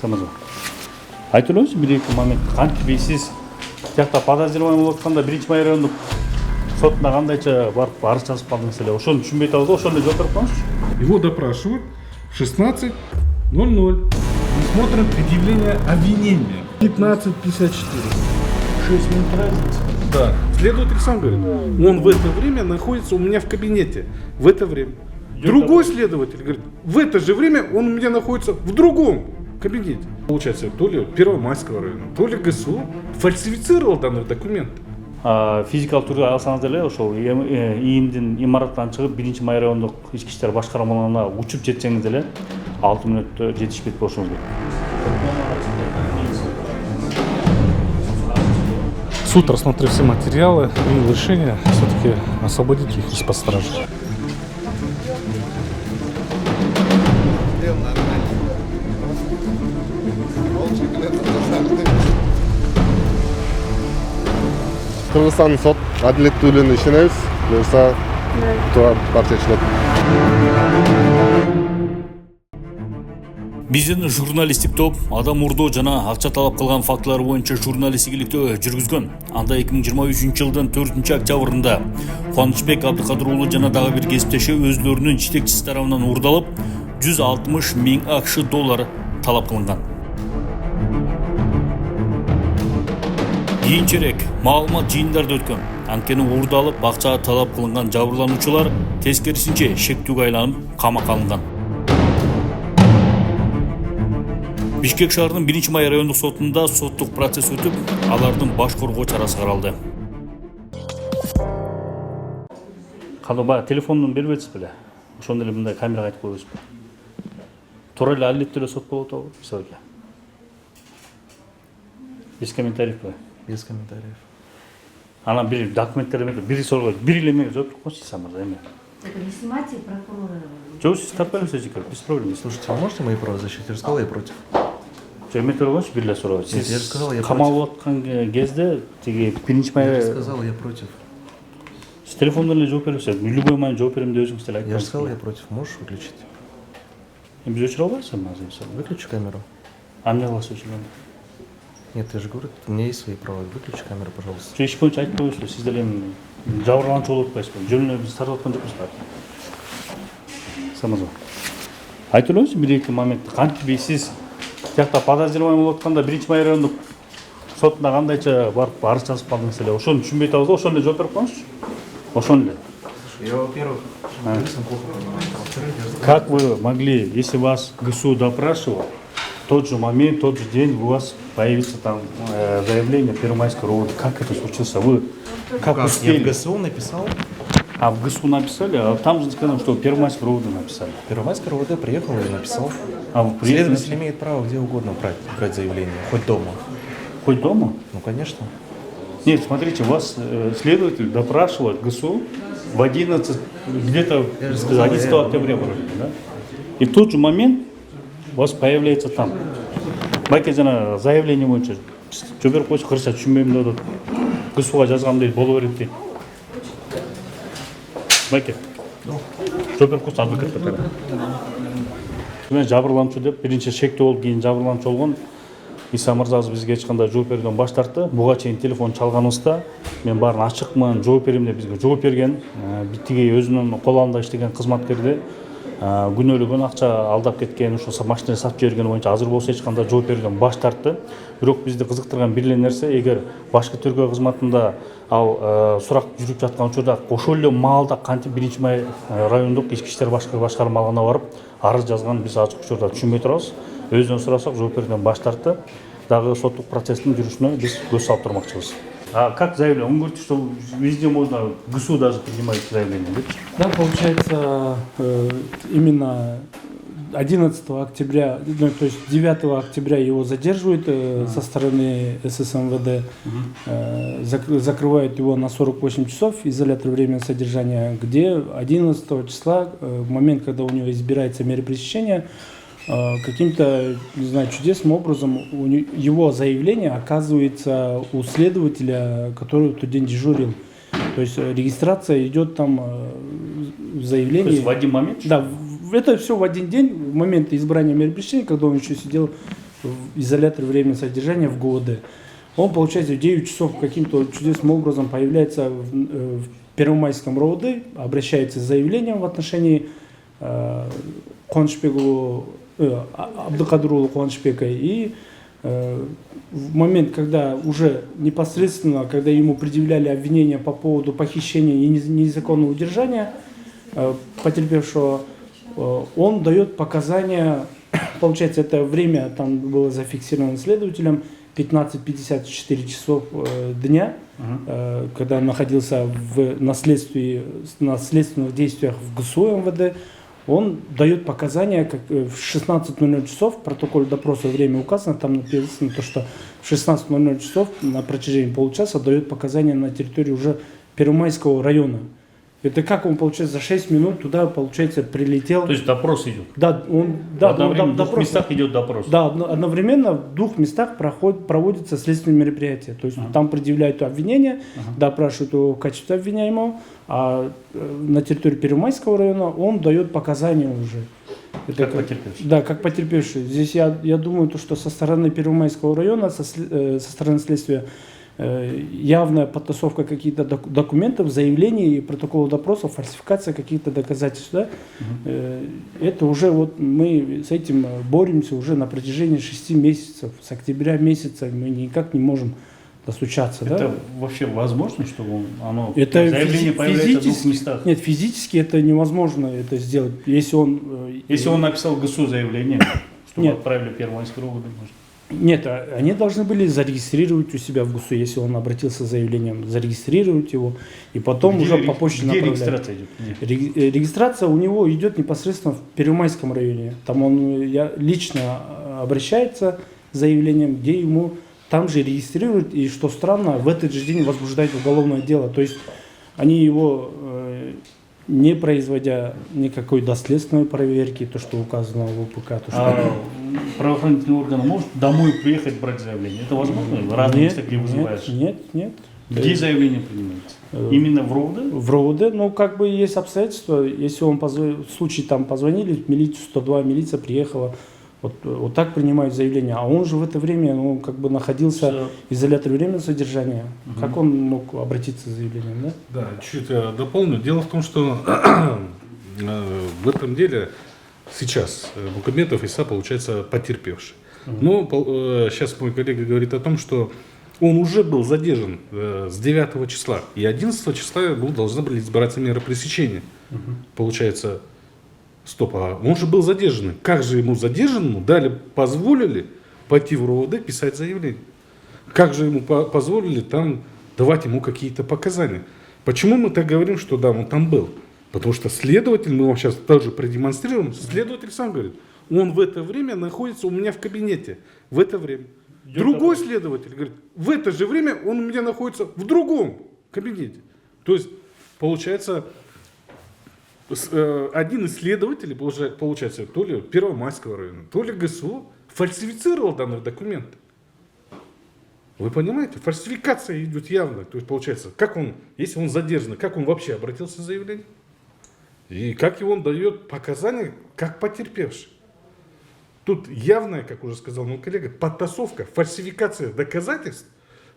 Самаза. Айтылыңызшы бір-екі момент қантип бейсіз тияқта подозреваемый болып жатқанда 1-май райондық сотына қандайша барып арыз жазып қалдыңыз эле. Ошоны түшүнбөй атабыз, ошону жооп берип коюңузчу. Его допрашивают в 16:00. Смотрим предъявление обвинения. 15:54. 6 минут разница. Да. Следователь сам говорит, он в это время находится у меня в кабинете. В это время. Другой следователь говорит, в это же время он у меня находится в другом кабинете. Получается, то ли Первомайского района, то ли ГСУ фальсифицировал данный документ. Физикалык түрдө алсаңыз деле ошол ИИМдин имараттан чыгып 1-май райондук ички иштер башкармаларына учуп жетсеңиз деле 6 мүнөттө жетишпейт болушу мүмкүн. Суд, рассмотрев все материалы, принял решение все-таки освободить их из-под стражи. Кыргызстандын сот адилеттүүлүгүнө ишенебиз. Буюрса туура бар чечилет. Биздин журналисттик топ адам урдоо жана акча талап кылган фактылар боюнча журналисттик иликтөө жүргүзгөн. Анда 2023-жылдын 4-октябрында Кубанычбек Абдыкадыр уулу жана дагы бир кесиптеши өзлөрүнүн жетекчиси тарабынан урдалып, 160 миң акш доллар талап кылынган. Кийинчерээк маалымат жыйындарда өткөн. Анткени урдалып акча талап кылынган жабырлануучулар тескерисинче шектүүгө айланып камакка алынган. Бишкек шаарынын 1-май райондук сотунда соттук процесс өтүп, алардын баш коргоо чарасы каралды. Калыба телефондон бербедиз беле? Ошондо эле мындай камерага айтып коебузбу? Туура эле алектүү эле сот болуп атабы, мисалга? Без комментариев бе? Без комментариев. Она бир документтер бир сорго бир эле эмеге жооп берип койчу Самарда эме. Так не снимайте прокурора. Жок, сиз тартпайсыз эжеке, без проблем. Слушайте, вы можете мои права защитить? Я сказал, я против. Эметер койчу бир эле суроо. Нет, я же сказал, я камалып аткан кезде тиги 1-май Я же сказал, я против. Сиз телефондон эле жооп бересиз. Любой момент жооп берем деп өзүңүз деле айтып. Я же сказал, я против. Можешь выключить? Биз өчүрө албайсызбы азыр? Выключи камеру. А эмне кыласыз өчүргөндө? Нет, я же говорю, у меня есть свои права. Выключи камеру, пожалуйста. Иш боюнча айтып коесузбу, сиз деле эми жабырлануучу болуп атпайсызбы? Жөн эле биз тартып аткан жокпузбу? Самаза. Айтылыңызчы бир-эки момент кантип бейсиз тияқта подозреваемый болып атканда 1-май райондук сотуна кандайча барып арыз жазып калдыңыз эле. Ошону түшүнбөй атабыз, ошону эле жооп берип коюңузчу. Ошону эле. Я, во-первых, плохо понимаю. Как вы могли, если вас ГСУ допрашивал, в тот же момент, в тот же день у вас появится там заявление Первомайской РОВД? Как это случилось? Вы как успели? Я в ГСУ написал. А в ГСУ написали, а там же сказано, что Первомайской РОВД написали. Первомайская РОВД приехала и написал. А вы приехали? Следователь имеет право где угодно брать заявление, хоть дома. Хоть дома? Ну, конечно. Нет, смотрите, вас следователь допрашивает ГСУ в 11, где-то 11 октября вроде, да? И в тот же момент у вас появляется там. Байке жана заявление боюнча жооп берип койсо, кырса түшүнбөйм деп атат. ГСУга жазгам дейт, боло берет дейт. Байке. Жооп берип койсо адвокаттар. Мен жабырлануучу деп биринчи шектүү болуп, кийин жабырлануучу болгон. Иса мырзабыз бизге эч кандай жооп берүүдөн баш тартты. Буга чейин телефон чалганыбызда мен баарын ачыкмын, жооп берем деп бизге жооп берген. Биттиги өзүнүн кол алында иштеген кызматкерди күнөөлөгөн, акча алдап кеткен, ошо машина сатып жиберген боюнча азыр болсо эч кандай жооп берүүдөн баш тартты. Бирок бизди кызыктырган бир эле нерсе, эгер башкы тергөө кызматында ал сурак жүрүп жаткан учурда ошол эле маалда кантип 1-май райондук ички иштер башкармалыгына барып арыз жазган биз ачык учурда түшүнбөй турабыз. Өзүнөн сурасак жооп берүүдөн баш тартты. Дагы соттук процесстин жүрүшүнө биз көз салып турмакчыбыз. А как заявление? Он говорит, что везде можно, ГСУ даже принимает заявление. Да, получается, именно 11 октября, ну, то есть 9 октября его задерживают со стороны ССМВД, закрывают его на 48 часов, изолятор временного содержания, где 11 числа, в момент, когда у него избирается меры пресечения, каким-то, не знаю, чудесным образом его заявление оказывается у следователя, который в тот день дежурил. То есть регистрация идет там в заявлении. То есть в один момент? Да, это все в один день, в момент избрания меры пресечения, когда он еще сидел в изоляторе временного содержания в ГУВД. Он, получается, в 9 часов каким-то чудесным образом появляется в Первомайском РОВД, обращается с заявлением в отношении Абдыкадырулы Куанышбека. И в момент, когда уже непосредственно, когда ему предъявляли обвинения по поводу похищения и незаконного удержания потерпевшего, он дает показания, получается, это время там было зафиксировано следователем, 15:54 часов дня, когда он находился на следственных действиях в ГСУ МВД, он дает показания, как в 16:00 часов, в протоколе допроса время указано, там написано, то, что в 16:00 часов на протяжении получаса дает показания на территории уже Первомайского района. Это как он, получается, за 6 минут туда, получается, прилетел. То есть допрос идет? Да, Одновременно в двух местах идет допрос? Да, одновременно в двух местах проводятся следственные мероприятия. То есть там предъявляют обвинение, допрашивают его в качестве обвиняемого, а на территории Первомайского района он дает показания уже. Это как потерпевший? Да, как потерпевший. Здесь я думаю, что со стороны Первомайского района, со стороны следствия, явная подтасовка каких-то документов, заявлений, протоколов допросов, фальсификация каких-то доказательств. Да? Это уже вот мы с этим боремся уже на протяжении 6 месяцев. С октября месяца мы никак не можем достучаться. Это да? вообще возможно, чтобы оно это заявление появляется в двух местах? Нет, физически это невозможно это сделать. Если он написал ГСУ заявление, чтобы нет. Отправили Первомайский РОВД, может? Нет, они должны были зарегистрировать у себя в ГУСУ, если он обратился с заявлением, зарегистрировать его, и потом уже по почте направлять. Где регистрация идет? Регистрация у него идет непосредственно в Первомайском районе. Там он лично обращается с заявлением, где ему там же регистрируют, и что странно, в этот же день возбуждают уголовное дело. То есть они его, не производя никакой доследственной проверки, то, что указано в УПК. Правоохранительные органы могут домой приехать брать заявление? Это возможно? Разные места, где вызываешь? Нет. Где заявление принимается? Именно в РОВД? В РОВД, ну как бы есть обстоятельства, если он в случае там позвонили в милицию, 102, милиция приехала, вот так принимают заявление, а он же в это время как бы находился в изоляторе временного содержания. Как он мог обратиться с заявлением, да? Да, чуть дополню. Дело в том, что в этом деле сейчас Мухамедов Иса получается потерпевший. Но сейчас мой коллега говорит о том, что он уже был задержан с 9 числа, и 11 числа должны были избираться меры пресечения. Получается, стоп, а он же был задержан. Как же ему задержанному позволили пойти в РОВД писать заявление? Как же ему позволили там давать ему какие-то показания? Почему мы так говорим, что да, он там был? Потому что следователь, мы вам сейчас тоже продемонстрируем, следователь сам говорит, он в это время находится у меня в кабинете, в это время. Другой следователь говорит, в это же время он у меня находится в другом кабинете. То есть, получается, один из следователей, получается, то ли Первомайского района, то ли ГСУ, фальсифицировал данный документ. Вы понимаете, фальсификация идет явно. То есть, получается, как он, если он задержан, как он вообще обратился с заявлением? И как он дает показания, как потерпевший. Тут явная, как уже сказал мой коллега, подтасовка, фальсификация доказательств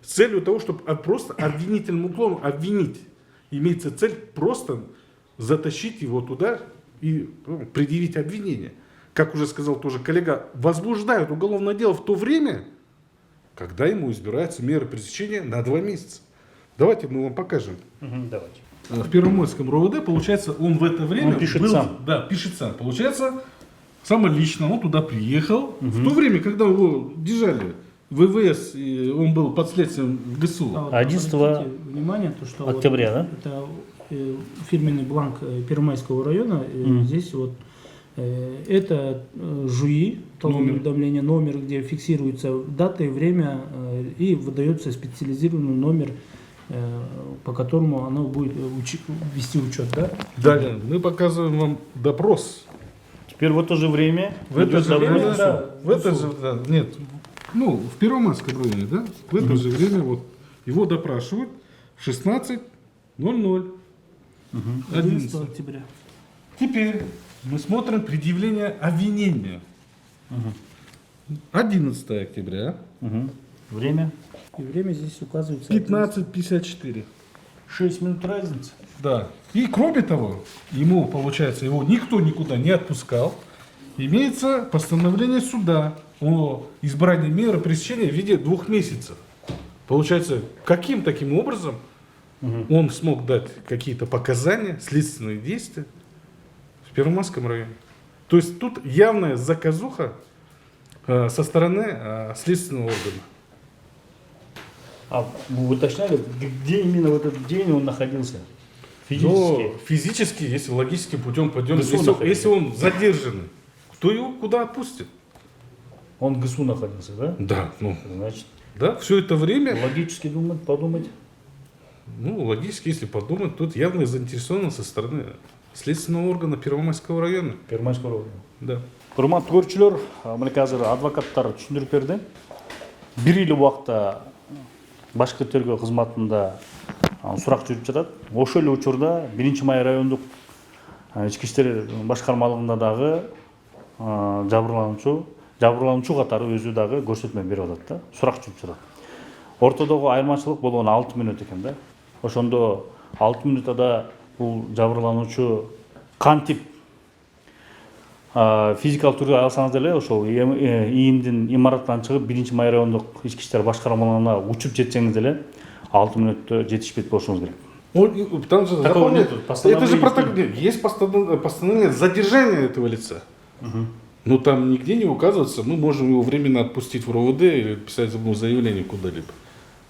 с целью того, чтобы просто обвинительным уклоном обвинить. Имеется цель просто затащить его туда и предъявить обвинение. Как уже сказал тоже коллега, возбуждают уголовное дело в то время, когда ему избираются меры пресечения на 2 месяца. Давайте мы вам покажем. Давайте. В Первомайском РОВД, получается, он в это время... Он пишет сам. Да, пишет сам. Получается, самолично он туда приехал. В то время, когда его держали в ВВС, и он был под следствием в ГСУ. 11 внимание, то, что октября, вот, да? Это фирменный бланк Первомайского района. Здесь вот это ЖУИ, уведомление, номер, где фиксируется дата и время, и выдается специализированный номер, по которому оно будет вести учет, да? Далее мы показываем вам допрос. Теперь в это же время... В это же время, да, в это же, да, нет, ну, в Первомайском районе, да, в это же время вот его допрашивают в 16:00. 11 октября. Теперь мы смотрим предъявление обвинения. 11 октября, Время? И время здесь указывается. 15:54. 6 минут разницы. Да. И кроме того, ему, получается, его никто никуда не отпускал. Имеется постановление суда о избрании меры пресечения в виде 2 месяцев. Получается, каким таким образом он смог дать какие-то показания, следственные действия в Первомайском районе? То есть тут явная заказуха со стороны следственного органа. А вы уточняли, где именно в этот день он находился? Но Физически? физически, если логическим путем пойдем, ГСУ находился. если он задержанный, кто его куда отпустит? Он в ГСУ находился, да? Да, ну, Значит, да, все это время, логически подумать. ну, логически, если подумать, тут явная заинтересованность со стороны следственного органа Первомайского района. Первомайского района. Да. Урматтуу көрүүчүлөр, мына азыр адвокаттар түшүндүрүп берди. 1 эл убакта башкы тергөө кызматында сурак жүрүп жатат. Ошол эле учурда 1-Май райондук ички иштер башкармалыгында дагы жабырлануучу катары өзү дагы көрсөтмө берип атат да. Сурак жүрүп жатат. Ортодогу айырмачылык болгону 6 минут экен да. Ошондо 6 минутада бул жабырлануучу кантип физикалык түрдө алсаңыз деле ошол ИИМдин имараттан чыгып 1-Май райондук ички иштер башкармалыгына учуп жетсеңиз деле 6 минутта жетишпейт болушуңуз керек. Там же, Такого запомните, нету. Постановление это же есть. протокол, есть постановление задержания этого лица. Но там нигде не указывается, мы можем его временно отпустить в РОВД или писать заявление куда-либо.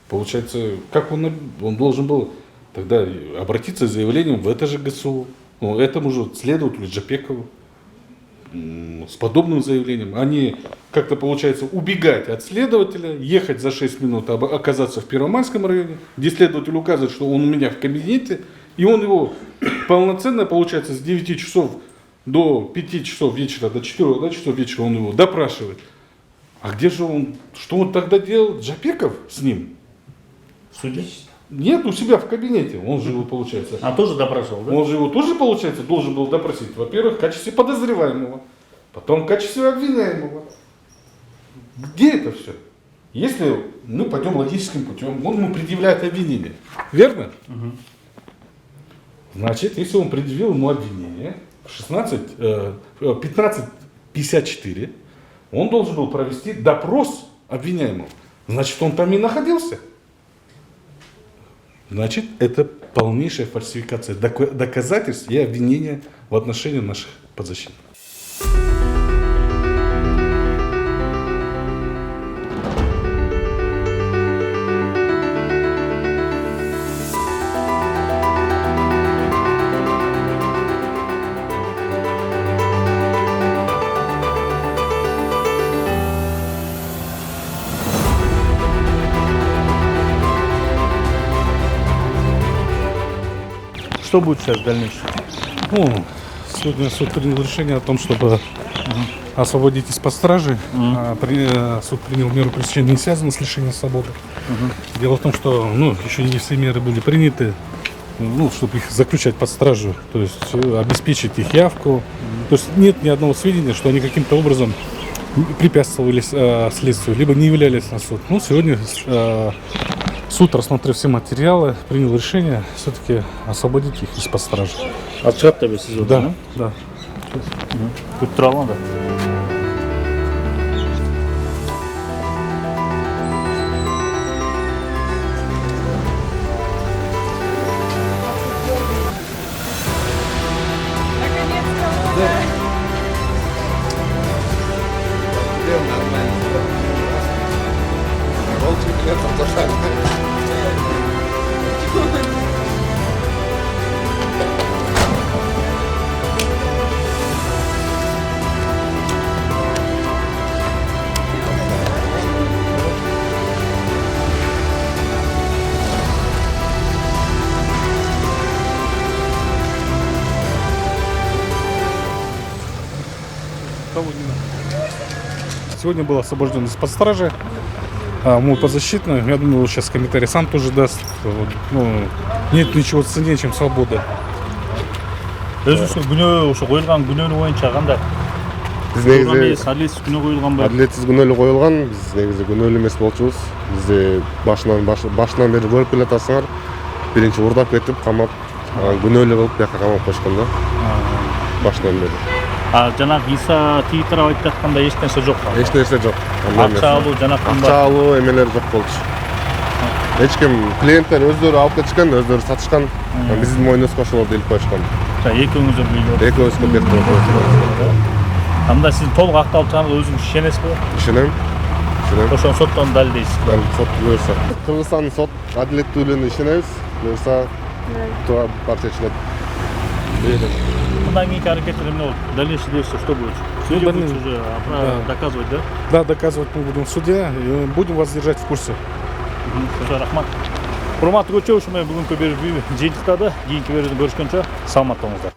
Получается, как он должен был тогда обратиться с заявлением в это же ГСУ, ну, этому же следователю Джапекову, с подобным заявлением, а не как-то, получается, убегать от следователя, ехать за 6 минут, оказаться в Первомайском районе, где следователь указывает, что он у меня в кабинете, и он его полноценно, получается, с 9 часов до 5 часов вечера, до 4 часов вечера он его допрашивает. А где же он, что он тогда делал, Джапеков с ним? В суде? Нет, у себя в кабинете, он же его, получается, А тоже допрашивал, да? он же его тоже, получается, должен был допросить. Во-первых, в качестве подозреваемого, потом в качестве обвиняемого. Где это все? Если мы пойдем логическим путем, он ему предъявляет обвинение. Верно? Значит, если он предъявил ему обвинение в 15:54, он должен был провести допрос обвиняемого. Значит, он там и находился. Значит, это полнейшая фальсификация доказательств и обвинения в отношении наших подзащитных. Что будет сейчас в дальнейшем? Ну, сегодня суд принял решение о том, чтобы освободить из-под стражи. Суд принял меру пресечения, не связанную с лишением свободы. Дело в том, что еще не все меры были приняты, чтобы их заключать под стражу, то есть обеспечить их явку. То есть нет ни одного сведения, что они каким-то образом препятствовали следствию, либо не являлись на суд. Сегодня суд, рассмотрев все материалы, принял решение все-таки освободить их из-под стражи. Отчет тебе сезон, Да, да. Тут трава, да? Сегодня был освобожден из-под стражи. Мой подзащитный, я думаю, сейчас комментарий сам тоже даст. Нет ничего ценнее, чем свобода. Өзүңүз күнөө ошо коюлган күнөөнү боюнча кандай? Биз негизи адилетсиз күнөө коюлганбы? адилетсиз күнөөлүү коюлган. Биз негизи күнөөлүү эмес болчубуз. Бизди башынан бери көрүп келатасыңар. Биринчи урдап кетип, камап, күнөөлүү кылып бияка камап койшкон да. Башынан бери. Жанагы Иса Твиттерге айтып атканда эч нерсе жок. Эч нерсе жок. Акча алуу жана акча алуу эмелер жок болчу. Эч ким клиенттер өздөрү алып кетишкен, өздөрү сатышкан. Биздин мойнубузга ошол делип коюшкан. Экөөңүздөр бийлеп. Экөөбүзгө берип коюшкан. Анда сиз толук акталып чыгарганга өзүңүз ишенесизби? Ишенем. Ошону соттон далилдейсиз. Сот буюрса. Кыргызстандын сот адилеттүүлүгүнө ишенебиз. Буюрса туура барча ишинет. Мындан кийинки аракеттер эмне болот? Дальнейший действия что будет? Судья будет уже доказывать, да? Да, доказывать мы будем в суде. И будем вас держать в курсе. Рахмат. Урматтуу көрүүчүлөр, ушундай бүгүнкү жыйынтыктады. Кийинки берүүдө көрүшкөнчө саламатта болуңуздар.